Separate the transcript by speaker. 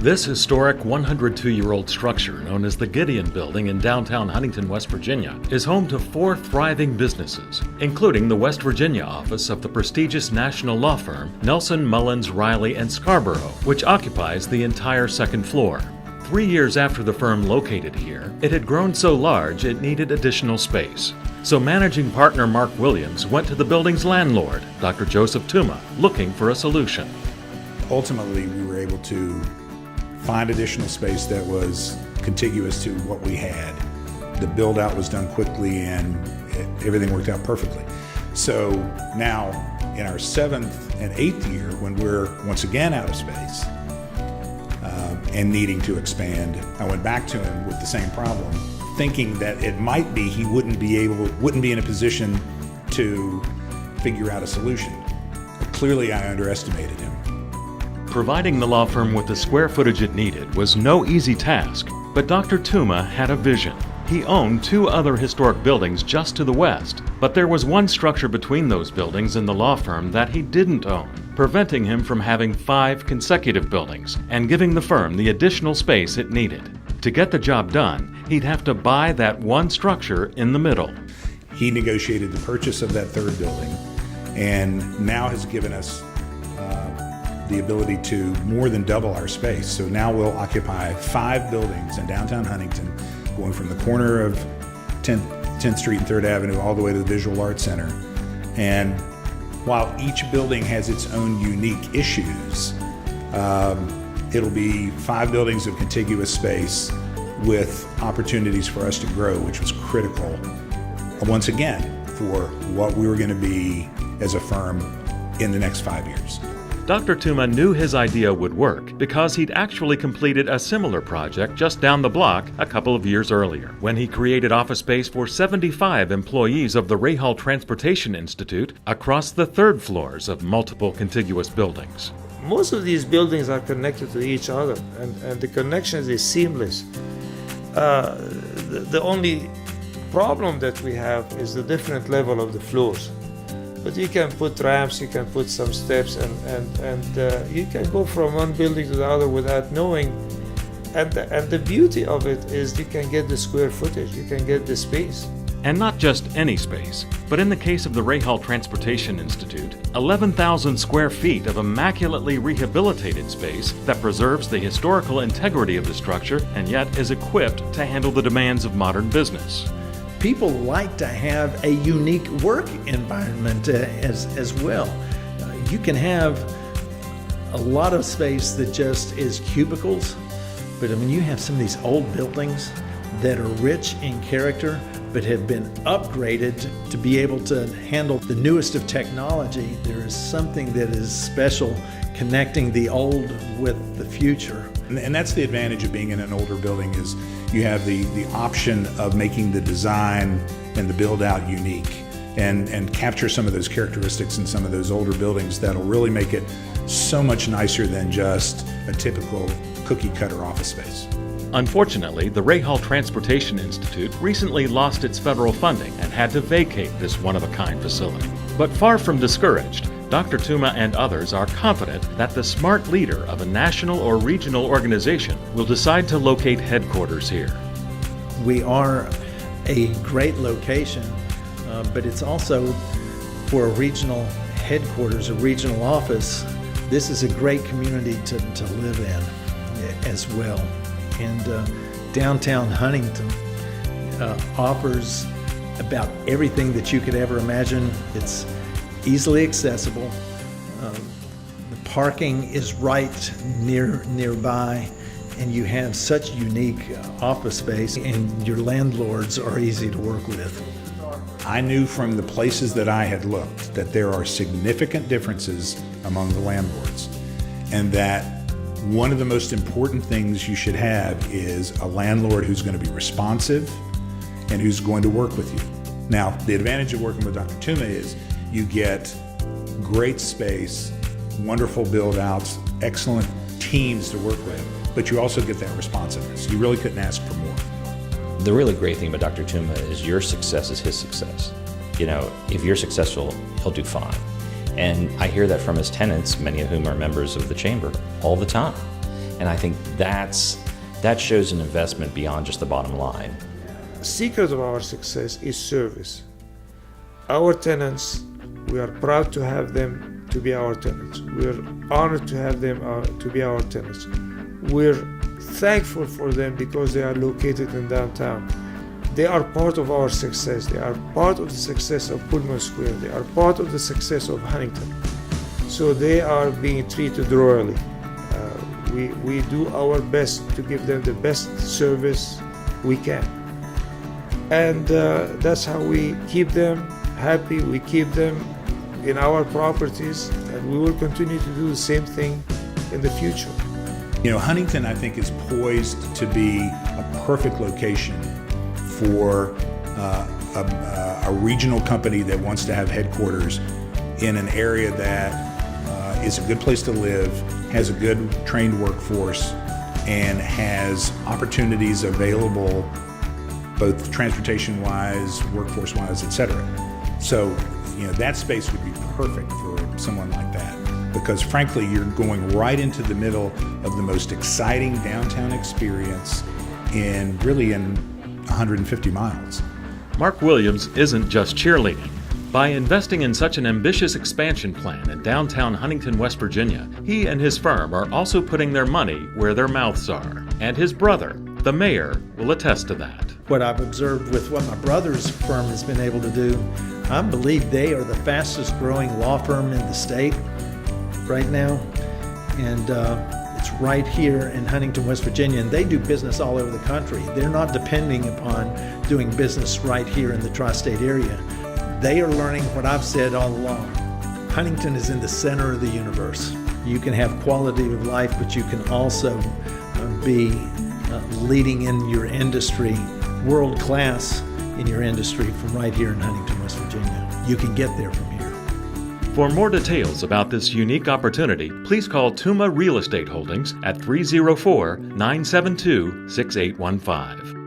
Speaker 1: This historic 102-year-old structure, known as the Gideon Building in downtown Huntington, West Virginia, is home to 4 thriving businesses, including the West Virginia office of the prestigious national law firm Nelson, Mullins, Riley & Scarborough, which occupies the entire second floor. 3 years after the firm located here, it had grown so large it needed additional space. So managing partner Mark Williams went to the building's landlord, Dr. Joseph Touma, looking for a solution.
Speaker 2: Ultimately, we were able to find additional space that was contiguous to what we had. The build out was done quickly and everything worked out perfectly. So now in our 7th and 8th year, when we're once again out of space and needing to expand, I went back to him with the same problem, thinking that it might be he wouldn't be in a position to figure out a solution. But clearly I underestimated him.
Speaker 1: Providing the law firm with the square footage it needed was no easy task, but Dr. Touma had a vision. He owned 2 other historic buildings just to the west, but there was one structure between those buildings and the law firm that he didn't own, preventing him from having 5 consecutive buildings and giving the firm the additional space it needed. To get the job done, he'd have to buy that one structure in the middle.
Speaker 2: He negotiated the purchase of that 3rd building and now has given us the ability to more than double our space. So now we'll occupy 5 buildings in downtown Huntington, going from the corner of 10th Street and 3rd Avenue all the way to the Visual Arts Center. And while each building has its own unique issues, it'll be 5 buildings of contiguous space with opportunities for us to grow, which was critical, once again, for what we were going to be as a firm in the next 5 years.
Speaker 1: Dr. Touma knew his idea would work because he'd actually completed a similar project just down the block a couple of years earlier, when he created office space for 75 employees of the Rehal Transportation Institute across the 3rd floors of multiple contiguous buildings.
Speaker 3: Most of these buildings are connected to each other, and the connection is seamless. The only problem that we have is the different level of the floors. But you can put ramps, you can put some steps, and you can go from one building to the other without knowing. And the beauty of it is you can get the square footage, you can get the space.
Speaker 1: And not just any space, but in the case of the Rehal Transportation Institute, 11,000 square feet of immaculately rehabilitated space that preserves the historical integrity of the structure and yet is equipped to handle the demands of modern business.
Speaker 4: People like to have a unique work environment as well. You can have a lot of space that just is cubicles, but when you have some of these old buildings that are rich in character but have been upgraded to be able to handle the newest of technology, there is something that is special connecting the old with the future.
Speaker 2: And that's the advantage of being in an older building, is you have the option of making the design and the build out unique and capture some of those characteristics in some of those older buildings that'll really make it so much nicer than just a typical cookie cutter office space.
Speaker 1: Unfortunately, the Rehal Transportation Institute recently lost its federal funding and had to vacate this one-of-a-kind facility. But far from discouraged, Dr. Touma and others are confident that the smart leader of a national or regional organization will decide to locate headquarters here.
Speaker 4: We are a great location, but it's also for a regional headquarters, a regional office. This is a great community to live in as well. And downtown Huntington offers about everything that you could ever imagine. It's easily accessible. The parking is right nearby, and you have such unique office space, and your landlords are easy to work with.
Speaker 2: I knew from the places that I had looked that there are significant differences among the landlords, and that one of the most important things you should have is a landlord who's going to be responsive and who's going to work with you. Now, the advantage of working with Dr. Touma is you get great space, wonderful build-outs, excellent teams to work with, but you also get that responsiveness. You really couldn't ask for more.
Speaker 5: The really great thing about Dr. Touma is your success is his success. You know, if you're successful, he'll do fine. And I hear that from his tenants, many of whom are members of the chamber, all the time. And I think that shows an investment beyond just the bottom line.
Speaker 3: Secret of our success is service. Our tenants, we are proud to have them to be our tenants. We're honored to have them to be our tenants. We're thankful for them because they are located in downtown. They are part of our success. They are part of the success of Pullman Square. They are part of the success of Huntington. So they are being treated royally. We do our best to give them the best service we can. And that's how we keep them happy. We keep them in our properties, and we will continue to do the same thing in the future.
Speaker 2: You know, Huntington, I think, is poised to be a perfect location for a regional company that wants to have headquarters in an area that is a good place to live, has a good trained workforce, and has opportunities available both transportation-wise, workforce-wise, etc. So, you know, that space would be perfect for someone like that, because frankly, you're going right into the middle of the most exciting downtown experience in 150 miles.
Speaker 1: Mark Williams isn't just cheerleading. By investing in such an ambitious expansion plan in downtown Huntington, West Virginia, he and his firm are also putting their money where their mouths are. And his brother, the mayor, will attest to that.
Speaker 4: What I've observed with what my brother's firm has been able to do, I believe they are the fastest growing law firm in the state right now. And it's right here in Huntington, West Virginia, and they do business all over the country. They're not depending upon doing business right here in the tri-state area. They are learning what I've said all along. Huntington is in the center of the universe. You can have quality of life, but you can also be leading in your industry, world class in your industry from right here in Huntington, West Virginia. You can get there from here.
Speaker 1: For more details about this unique opportunity, please call Touma Real Estate Holdings at 304-972-6815.